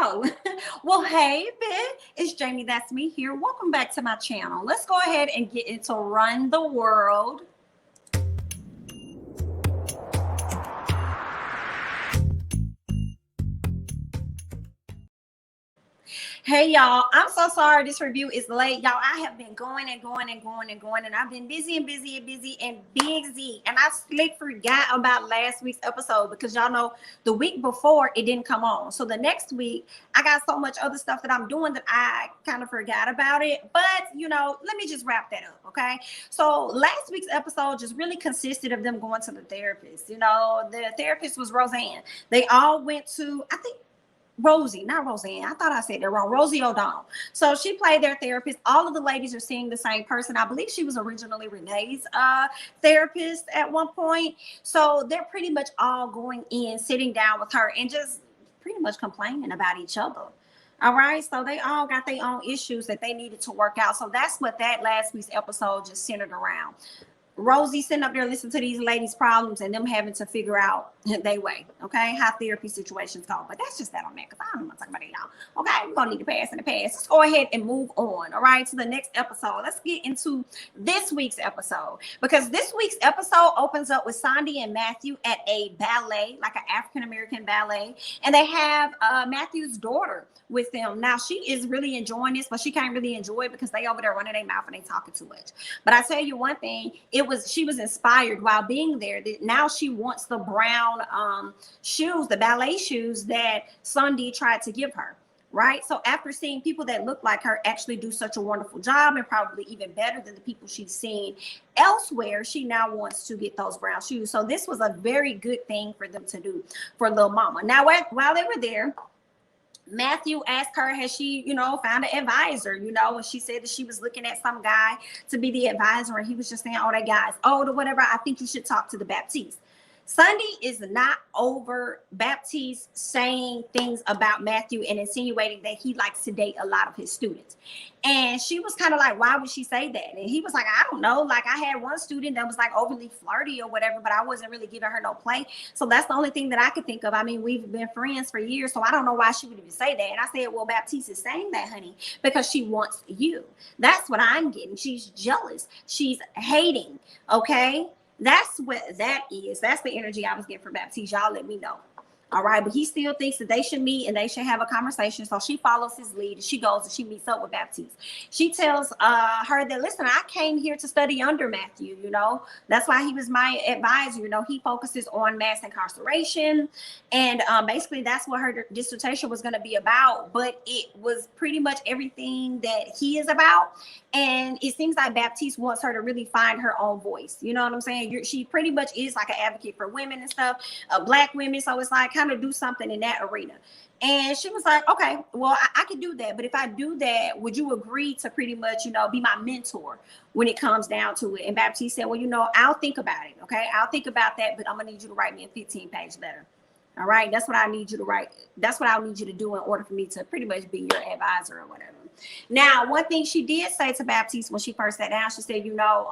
go. Well, hey, Bit, it's Jamie. That's me here. Welcome back to my channel. Let's go ahead and get into Run the World. Hey y'all, I'm so sorry this review is late. Y'all, I have been going and going and going and going, and I've been busy and busy and busy and busy. And I slick forgot about last week's episode because y'all know the week before it didn't come on. So the next week, I got so much other stuff that I'm doing that I kind of forgot about it. But, you know, let me just wrap that up, okay? So last week's episode just really consisted of them going to the therapist. You know, the therapist was Roseanne. They all went to, I think, Rosie, not Roseanne. I thought I said that wrong. Rosie O'Donnell. So she played their therapist. All of the ladies are seeing the same person. I believe she was originally Renee's therapist at one point. So they're pretty much all going in, sitting down with her and just pretty much complaining about each other. All right. So they all got their own issues that they needed to work out. So that's what that last week's episode just centered around. Rosie sitting up there listening to these ladies' problems and them having to figure out their way, okay, how therapy situations go. But that's just that on that, because I don't want to talk about it, y'all. Okay, we're going to need to pass in the past. Let's go ahead and move on, all right, to the next episode. Let's get into this week's episode, because this week's episode opens up with Sundy and Matthew at a ballet, like an African-American ballet, and they have Matthew's daughter with them. Now, she is really enjoying this, but she can't really enjoy it because they over there running their mouth and they talking too much. But I tell you one thing, she was inspired while being there. Now she wants the brown shoes, the ballet shoes that Sundy tried to give her, right? So after seeing people that look like her actually do such a wonderful job and probably even better than the people she's seen elsewhere, she now wants to get those brown shoes. So this was a very good thing for them to do for little mama. Now, while they were there, Matthew asked her, has she, you know, found an advisor, you know, and she said that she was looking at some guy to be the advisor. And he was just saying, oh, that guy's old or whatever. I think you should talk to the Baptiste. Sundy is not over Baptiste saying things about Matthew and insinuating that he likes to date a lot of his students. And she was kind of like, why would she say that? And he was like, I don't know. Like, I had one student that was like overly flirty or whatever, but I wasn't really giving her no play. So that's the only thing that I could think of. I mean, we've been friends for years, so I don't know why she would even say that. And I said, well, Baptiste is saying that, honey, because she wants you. That's what I'm getting. She's jealous. She's hating. Okay. That's what that is. That's the energy I was getting from Baptiste. Y'all let me know. All right. But he still thinks that they should meet and they should have a conversation. So she follows his lead and she goes and she meets up with Baptiste. She tells her that, listen, I came here to study under Matthew, you know. That's why he was my advisor. You know, he focuses on mass incarceration. And basically that's what her dissertation was going to be about. But it was pretty much everything that he is about. And it seems like Baptiste wants her to really find her own voice. You know what I'm saying? She pretty much is like an advocate for women and stuff, Black women. So it's like kind of do something in that arena. And she was like, okay, well, I can do that. But if I do that, would you agree to pretty much, you know, be my mentor when it comes down to it? And Baptiste said, well, you know, I'll think about it. Okay, I'll think about that. But I'm going to need you to write me a 15-page letter. All right. That's what I need you to write. That's what I'll need you to do in order for me to pretty much be your advisor or whatever. Now, one thing she did say to Baptiste when she first sat down, she said, you know,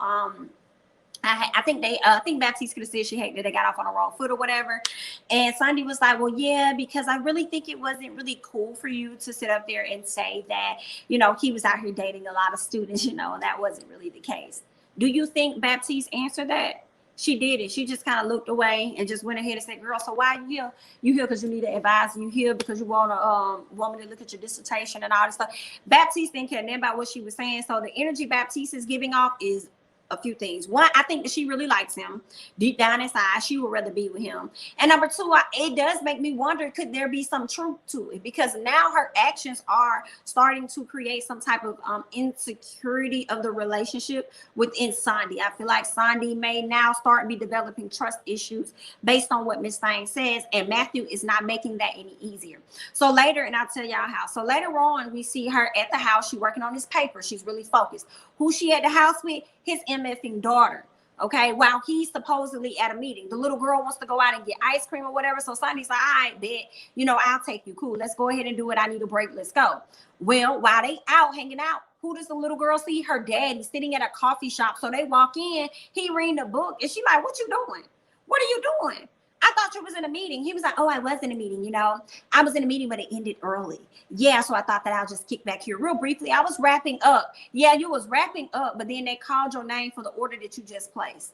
I think Baptiste could have said she hated that they got off on the wrong foot or whatever. And Sundy was like, well, yeah, because I really think it wasn't really cool for you to sit up there and say that, you know, he was out here dating a lot of students, you know, and that wasn't really the case. Do you think Baptiste answered that? She did it. She just kind of looked away and just went ahead and said, girl, so why are you here? You here because you need an advisor. You here because you want me to look at your dissertation and all this stuff. Baptiste didn't care about what she was saying. So the energy Baptiste is giving off is a few things. One, I think that she really likes him. Deep down inside, she would rather be with him. And number two, it does make me wonder, could there be some truth to it? Because now her actions are starting to create some type of insecurity of the relationship within Sundy. I feel like Sundy may now start be developing trust issues based on what Miss Thang says, and Matthew is not making that any easier. So later, and I'll tell y'all how. So later on, we see her at the house. She's working on his paper. She's really focused. Who she at the house with? His MFing daughter. Okay, while he's supposedly at a meeting. The little girl wants to go out and get ice cream or whatever. So Sundy's like, all right, bet, you know, I'll take you. Cool, let's go ahead and do it. I need a break. Let's go. Well, while they out hanging out, who does the little girl see? Her daddy sitting at a coffee shop. So they walk in, he reading a book, and she like, what you doing? What are you doing? I thought you was in a meeting. He was like, oh, I was in a meeting, you know. I was in a meeting, but it ended early. Yeah, so I thought that I'll just kick back here real briefly. I was wrapping up. Yeah, you was wrapping up, but then they called your name for the order that you just placed.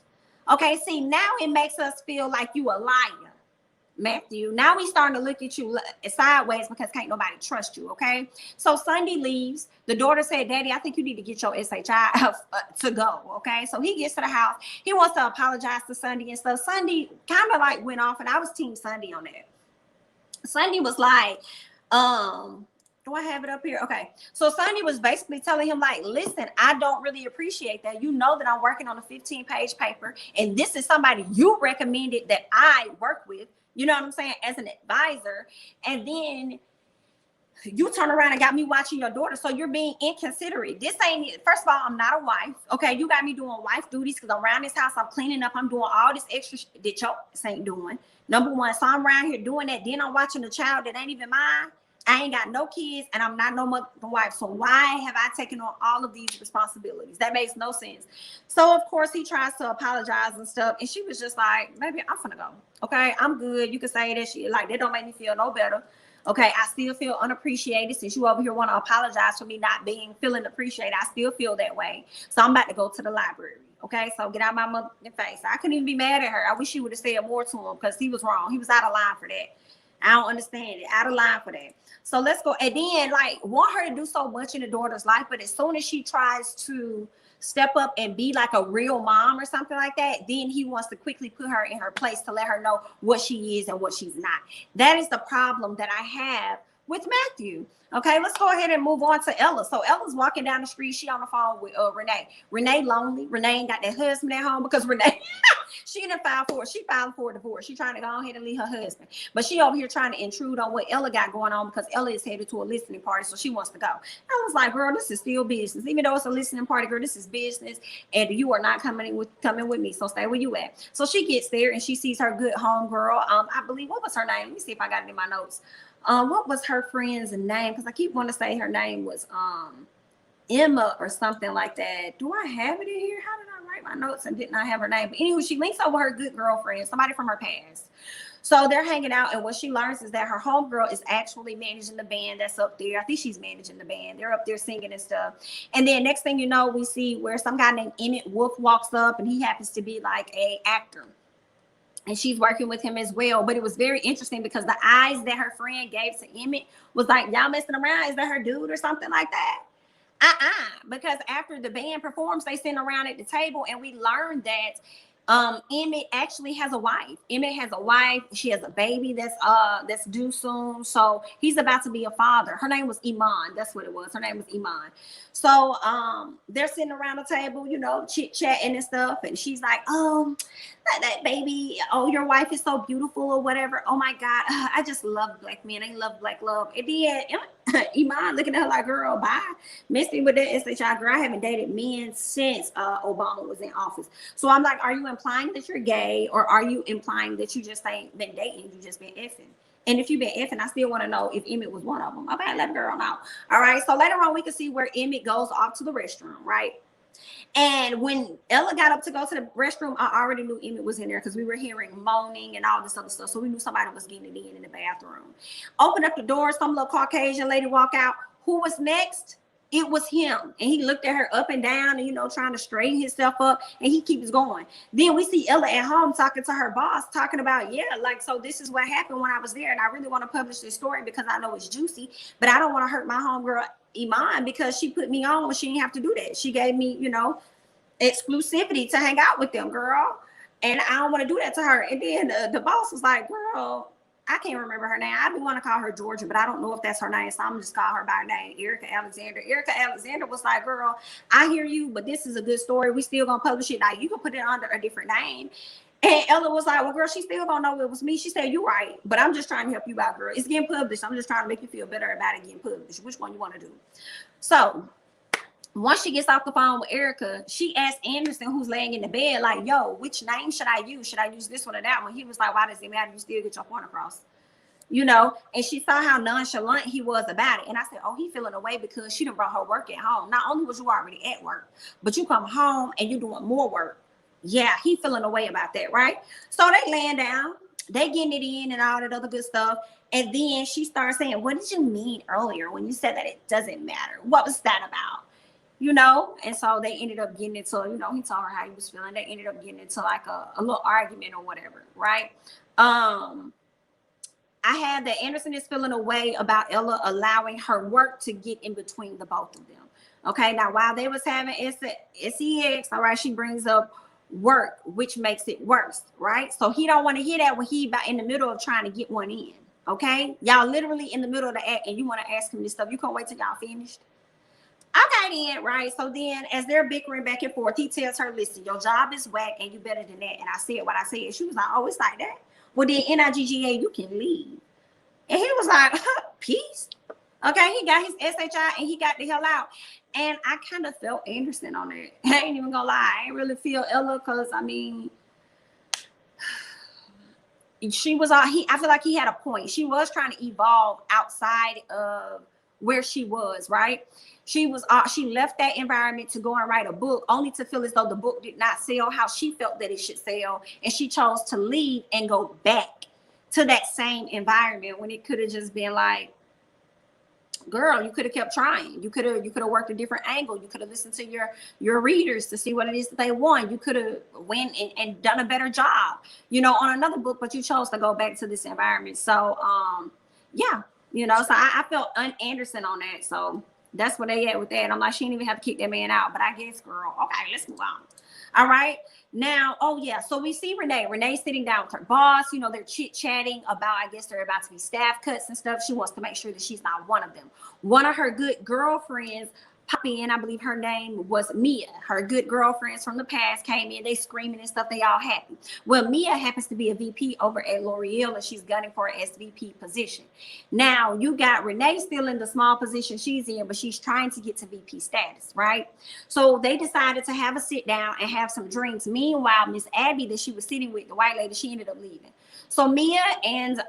Okay, see, now it makes us feel like you a liar, Matthew. Now we starting to look at you sideways because can't nobody trust you, okay? So Sunday leaves. The daughter said, Daddy, I think you need to get your SHI to go, okay? So he gets to the house. He wants to apologize to Sunday and stuff. Sunday kind of like went off, and I was team Sunday on that. Sunday was like, do I have it up here? Okay. So Sunday was basically telling him, like, listen, I don't really appreciate that. You know that I'm working on a 15-page paper, and this is somebody you recommended that I work with. You know what I'm saying? As an advisor. And then you turn around and got me watching your daughter. So you're being inconsiderate. This ain't, first of all, I'm not a wife. Okay. You got me doing wife duties because around this house, I'm cleaning up. I'm doing all this extra that your ain't doing. Number one. So I'm around here doing that. Then I'm watching a child that ain't even mine. I ain't got no kids and I'm not no mother wife. So why have I taken on all of these responsibilities? That makes no sense. So of course he tries to apologize and stuff. And she was just like, maybe I'm finna go. Okay, I'm good. You can say that shit. Like, that don't make me feel no better. Okay, I still feel unappreciated since you over here want to apologize for me not feeling appreciated. I still feel that way. So I'm about to go to the library. Okay, so get out my motherfucking face. I couldn't even be mad at her. I wish she would have said more to him because he was wrong. He was out of line for that. I don't understand it. Out of line for that. So let's go. And then, like, want her to do so much in the daughter's life, but as soon as she tries to step up and be like a real mom or something like that, then he wants to quickly put her in her place to let her know what she is and what she's not. That is the problem that I have with Matthew. Okay, let's go ahead and move on to Ella. So Ella's walking down the street. She on the phone with Renee. Renee lonely. Renee ain't got that husband at home because Renee, she didn't file for it. She filed for a divorce. She trying to go ahead and leave her husband. But she over here trying to intrude on what Ella got going on because Ella is headed to a listening party, so she wants to go. I was like, girl, this is still business. Even though it's a listening party, girl, this is business. And you are not coming with me. So stay where you at. So she gets there and she sees her good home girl. I believe, what was her name? Let me see if I got it in my notes. What was her friend's name? Because I keep wanting to say her name was Emma or something like that. Do I have it in here? How did I write my notes and did not have her name? But anyway, she links up with her good girlfriend, somebody from her past. So they're hanging out, and what she learns is that her homegirl is actually managing the band that's up there. I think she's managing the band. They're up there singing and stuff. And then next thing you know, we see where some guy named Emmett Wolf walks up, and he happens to be like a actor. And she's working with him as well. But it was very interesting because the eyes that her friend gave to Emmett was like, y'all messing around? Is that her dude or something like that? Because after the band performs, they sit around at the table and we learned that Emmett actually has a wife. Emmett has a wife. She has a baby that's due soon. So he's about to be a father. Her name was Iman. That's what it was. Her name was Iman. So they're sitting around the table, you know, chit-chatting and stuff. And she's like, that baby, oh, your wife is so beautiful or whatever. Oh my God, I just love black men. I love black love. And then Iman looking at her like, girl, bye. Messing with that SHI, girl. I haven't dated men since Obama was in office. So I'm like, are you implying that you're gay, or are you implying that you just ain't been dating? You just been effing. And if you've been effing, I still want to know if Emmett was one of them. Okay, let the girl know. All right. So later on, we can see where Emmett goes off to the restroom, right? And when Ella got up to go to the restroom, I already knew Emmett was in there because we were hearing moaning and all this other stuff. So we knew somebody was getting it in the bathroom. Open up the door, some little Caucasian lady walk out. Who was next? It was him. And he looked at her up and down and, you know, trying to straighten himself up, and he keeps going. Then we see Ella at home talking to her boss, talking about, yeah, like, so this is what happened when I was there. And I really want to publish this story because I know it's juicy, but I don't want to hurt my homegirl Iman because she put me on when she didn't have to do that. She gave me, you know, exclusivity to hang out with them, girl. And I don't want to do that to her. And then the boss was like, girl, I can't remember her name. I do want to call her Georgia, but I don't know if that's her name. So I'm just call her by name, Erica Alexander. Erica Alexander was like, girl, I hear you, but this is a good story. We still gonna publish it. Like, you can put it under a different name. And Ella was like, well, girl, she still don't know it was me. She said, you're right, but I'm just trying to help you out, girl. It's getting published. I'm just trying to make you feel better about it getting published. Which one you want to do? So once she gets off the phone with Erica, she asked Anderson, who's laying in the bed, like, yo, which name should I use? Should I use this one or that one? He was like, why does it matter? You still get your point across. You know, and she saw how nonchalant he was about it. And I said, oh, he feeling away because she done brought her work at home. Not only was you already at work, but you come home and you doing more work. Yeah, he feeling away about that, right? So they laying down. they getting it in and all that other good stuff. And then she starts saying, what did you mean earlier when you said that it doesn't matter? What was that about? You know? And so they ended up getting into, you know, he told her how he was feeling. They ended up getting into like a little argument or whatever, right? I had that Anderson is feeling a way about Ella allowing her work to get in between the both of them. Okay, now while they was having sex, all right, she brings up work, which makes it worse, right? So he don't want to hear that when he about in the middle of trying to get one in. Okay, y'all literally in the middle of the act, and you want to ask him this stuff. You can't wait till y'all finished. Okay, then, right? So then, as they're bickering back and forth, he tells her, "Listen, your job is whack, and you better than that." And I said what I said. She was like, "Oh, it's like that." Well, then NIGGA, you can leave. And he was like, peace. Okay, he got his SHI and he got the hell out. And I kind of felt Anderson on that. I ain't even gonna lie. I ain't really feel Ella because, I mean, she was all, I feel like he had a point. She was trying to evolve outside of where she was, right? She left that environment to go and write a book, only to feel as though the book did not sell how she felt that it should sell. And she chose to leave and go back to that same environment when it could have just been like, girl, you could have kept trying. You could have worked a different angle. You could have listened to your readers to see what it is that they want. You could have went and done a better job, you know, on another book, but you chose to go back to this environment. So yeah, you know, so I felt Anderson on that. So that's what they at with that. I'm like, she didn't even have to kick that man out, but I guess, girl, okay, let's move on. All right. Now, oh yeah, so we see Renee sitting down with her boss. You know, they're chit-chatting about, I guess they're about to be staff cuts and stuff. She wants to make sure that she's not one of them. One of her good girlfriends pop in, I believe her name was Mia. Her good girlfriends from the past came in, they screaming and stuff, they all happy. Well, Mia happens to be a VP over at L'Oreal, and she's gunning for an SVP position. Now, you got Renee still in the small position she's in, but she's trying to get to VP status, right? So they decided to have a sit down and have some drinks. Meanwhile, Miss Abby that she was sitting with, the white lady, she ended up leaving. So Mia and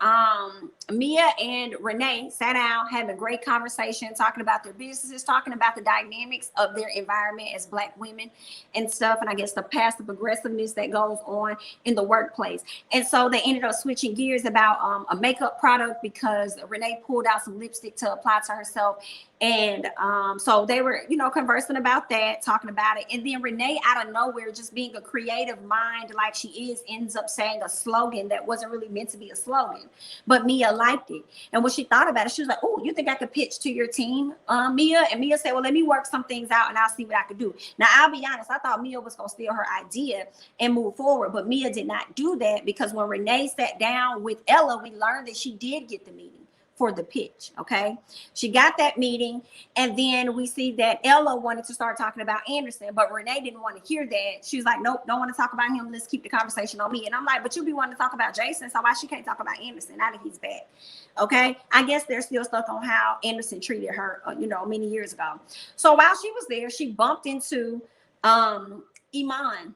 Renee sat down, having a great conversation, talking about their businesses, talking about the dynamics of their environment as Black women and stuff, and I guess the passive aggressiveness that goes on in the workplace. And so they ended up switching gears about a makeup product because Renee pulled out some lipstick to apply to herself. And so they were, you know, conversing about that, talking about it. And then Renee, out of nowhere, just being a creative mind like she is, ends up saying a slogan that wasn't really meant to be a slogan. But Mia liked it. And when she thought about it, she was like, oh, you think I could pitch to your team, Mia? And Mia said, well, let me work some things out and I'll see what I could do. Now, I'll be honest, I thought Mia was going to steal her idea and move forward. But Mia did not do that, because when Renee sat down with Ella, we learned that she did get the meeting for the pitch. Okay, she got that meeting, and then we see that Ella wanted to start talking about Anderson, but Renee didn't want to hear that. She was like, nope, don't want to talk about him, let's keep the conversation on me. And I'm like, but you be wanting to talk about Jason, so why she can't talk about Anderson now that he's back? Okay, I guess they're still stuck on how Anderson treated her, you know, many years ago. So while she was there, she bumped into Iman.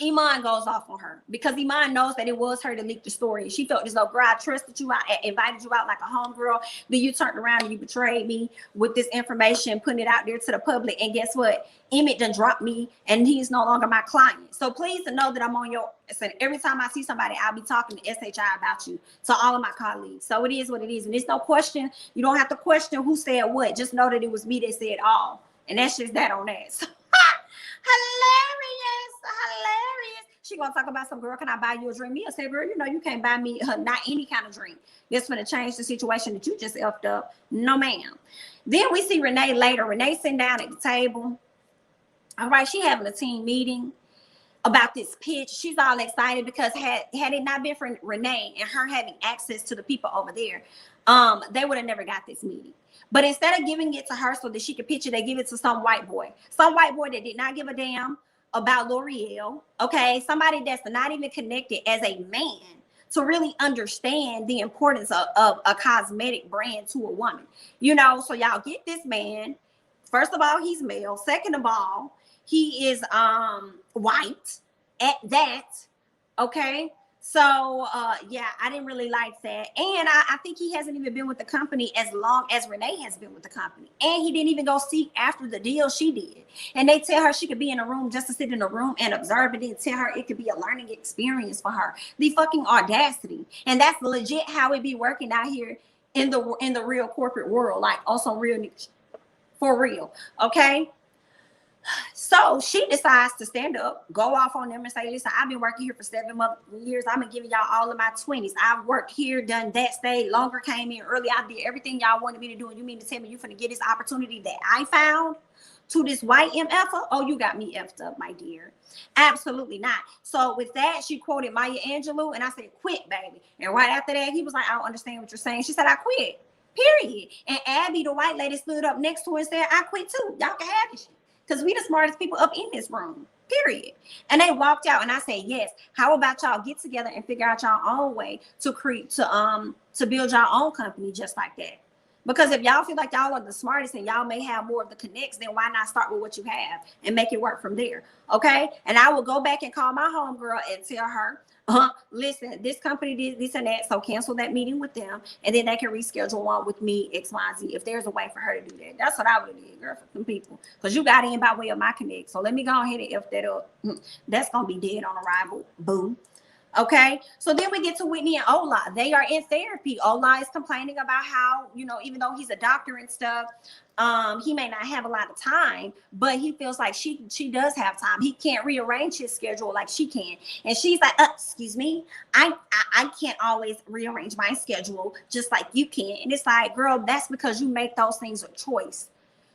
Iman goes off on her because Iman knows that it was her that leaked the story. She felt as though, girl, I trusted you, I invited you out like a homegirl, then you turned around and you betrayed me with this information, putting it out there to the public. And guess what? Emmett done dropped me and he's no longer my client. So please to know that I'm on your, every time I see somebody, I'll be talking to SHI about you, to all of my colleagues. So it is what it is. And there's no question. You don't have to question who said what. Just know that it was me that said all. And that's just that on that. So, hilarious. She gonna talk about some, girl, can I buy you a drink? Mia said, girl, you know you can't buy me not any kind of drink. That's gonna change the situation that you just effed up. No, ma'am. Then we see Renee later. Renee sitting down at the table. All right, she having a team meeting about this pitch. She's all excited because had it not been for Renee and her having access to the people over there, they would have never got this meeting. But instead of giving it to her so that she could pitch it, they give it to some white boy that did not give a damn about L'Oreal. Okay, somebody that's not even connected as a man to really understand the importance of a cosmetic brand to a woman. You know, so y'all get this man. First of all, he's male. Second of all, he is white at that. Okay. So yeah, I didn't really like that. And I think he hasn't even been with the company as long as Renee has been with the company. And he didn't even go seek after the deal she did. And they tell her she could be in a room just to sit in a room and observe it, and tell her it could be a learning experience for her. The fucking audacity. And that's legit how it be working out here in the real corporate world, like also real for real. Okay. So she decides to stand up, go off on them and say, listen, I've been working here for 7 years. I've been giving y'all all of my 20s. I've worked here, done that, stayed longer, came in early. I did everything y'all wanted me to do. And you mean to tell me you're going to get this opportunity that I found to this white MFer? Oh, you got me effed up, my dear. Absolutely not. So with that, she quoted Maya Angelou, and I said, quit, baby. And right after that, he was like, I don't understand what you're saying. She said, I quit, period. And Abby, the white lady, stood up next to her and said, I quit too. Y'all can have this shit. Because we the smartest people up in this room, period. And they walked out, and I said, yes, how about y'all get together and figure out y'all own way to create, to build your own company just like that? Because if y'all feel like y'all are the smartest and y'all may have more of the connects, then why not start with what you have and make it work from there? Okay. And I will go back and call my homegirl and tell her, listen, this company did this and that, so cancel that meeting with them, and then they can reschedule one with me, XYZ, if there's a way for her to do that. That's what I would have did, girl, for some people. Because you got in by way of my connect. So let me go ahead and F that up. That's going to be dead on arrival. Boom. Okay, so then we get to Whitney and Ola. They are in therapy. Ola is complaining about how, you know, even though he's a doctor and stuff, he may not have a lot of time, but he feels like she does have time. He can't rearrange his schedule like she can. And she's like, excuse me, I can't always rearrange my schedule just like you can. And it's like, girl, that's because you make those things a choice.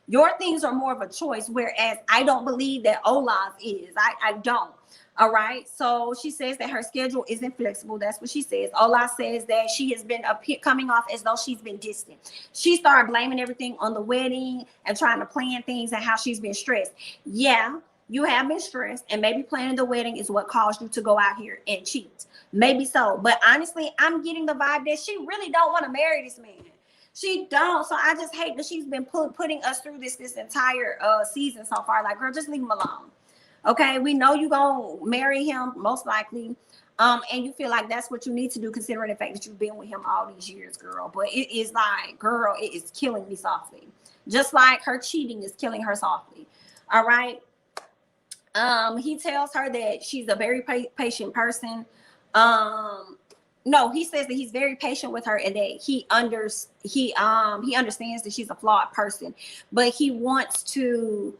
Your things are more of a choice, whereas I don't believe that Ola's is. I don't. All right. So she says that her schedule isn't flexible. That's what she says. Ola says that she has been coming off as though she's been distant. She started blaming everything on the wedding and trying to plan things and how she's been stressed. Yeah, you have been stressed, and maybe planning the wedding is what caused you to go out here and cheat. Maybe so. But honestly, I'm getting the vibe that she really don't want to marry this man. She don't. So I just hate that she's been putting us through this entire season so far. Like, girl, just leave him alone. Okay, we know you're going to marry him, most likely. And you feel like that's what you need to do, considering the fact that you've been with him all these years, girl. But it is like, girl, it is killing me softly. Just like her cheating is killing her softly. All right. He tells her that she's a very patient person. No, he says that he's very patient with her and that he understands that she's a flawed person, but he wants to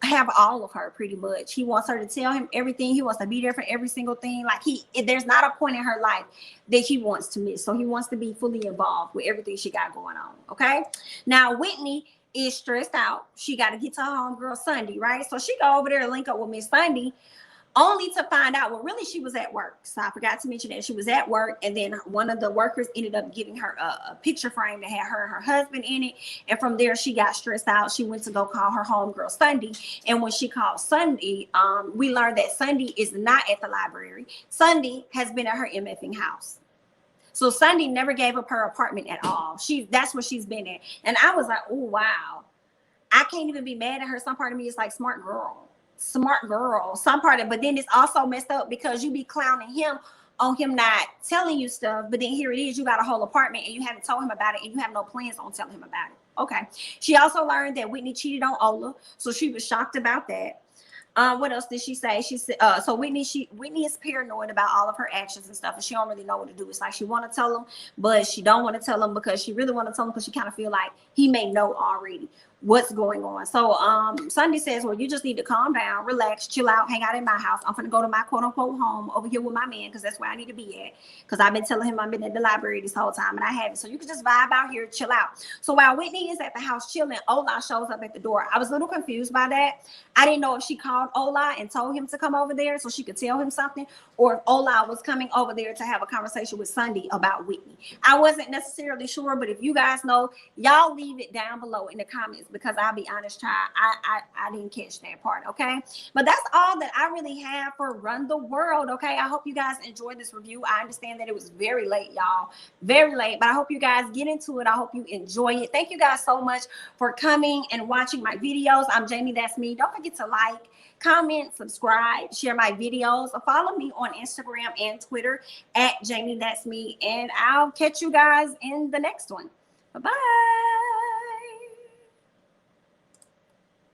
have all of her pretty much. He wants her to tell him everything. He wants to be there for every single thing. Like there's not a point in her life that he wants to miss. So he wants to be fully involved with everything she got going on. Okay. Now Whitney is stressed out. She got to get to her homegirl Sundy, right? So she go over there and link up with Miss Sundy, only to find out, well, really she was at work. So I forgot to mention that she was at work, and then one of the workers ended up giving her a picture frame that had her and her husband in it. And from there, she got stressed out. She went to go call her homegirl Sundy. And when she called Sundy, we learned that Sundy is not at the library. Sundy has been at her MFing house. So Sundy never gave up her apartment at all. That's where she's been at. And I was like, oh, wow. I can't even be mad at her. Some part of me is like, smart girl, some part of it. But then it's also messed up because you be clowning him on him not telling you stuff, but then here it is, you got a whole apartment and you haven't told him about it, and you have no plans on telling him about it. Okay. She also learned that Whitney cheated on Ola, so she was shocked about that. What else did she say? She said, so Whitney is paranoid about all of her actions and stuff, and she don't really know what to do. It's like she want to tell him, but she don't want to tell him because she really want to tell him because she kind of feel like he may know already what's going on. So Sunday says, well, you just need to calm down, relax, chill out, hang out in my house. I'm gonna go to my quote unquote home over here with my man, because that's where I need to be at, because I've been telling him I've been at the library this whole time and I haven't. So you can just vibe out here, chill out. So while Whitney is at the house chilling, Ola shows up at the door. I was a little confused by that. I didn't know if she called Ola and told him to come over there so she could tell him something, or if Ola was coming over there to have a conversation with Sunday about Whitney. I wasn't necessarily sure, but if you guys know, y'all leave it down below in the comments because I'll be honest, child, I didn't catch that part, okay? But that's all that I really have for Run the World, okay? I hope you guys enjoyed this review. I understand that it was very late, y'all, very late, but I hope you guys get into it. I hope you enjoy it. Thank you guys so much for coming and watching my videos. I'm Jamie, that's me. Don't forget to like, comment, subscribe, share my videos, follow me on Instagram and Twitter at Jamie, that's me, and I'll catch you guys in the next one. Bye-bye.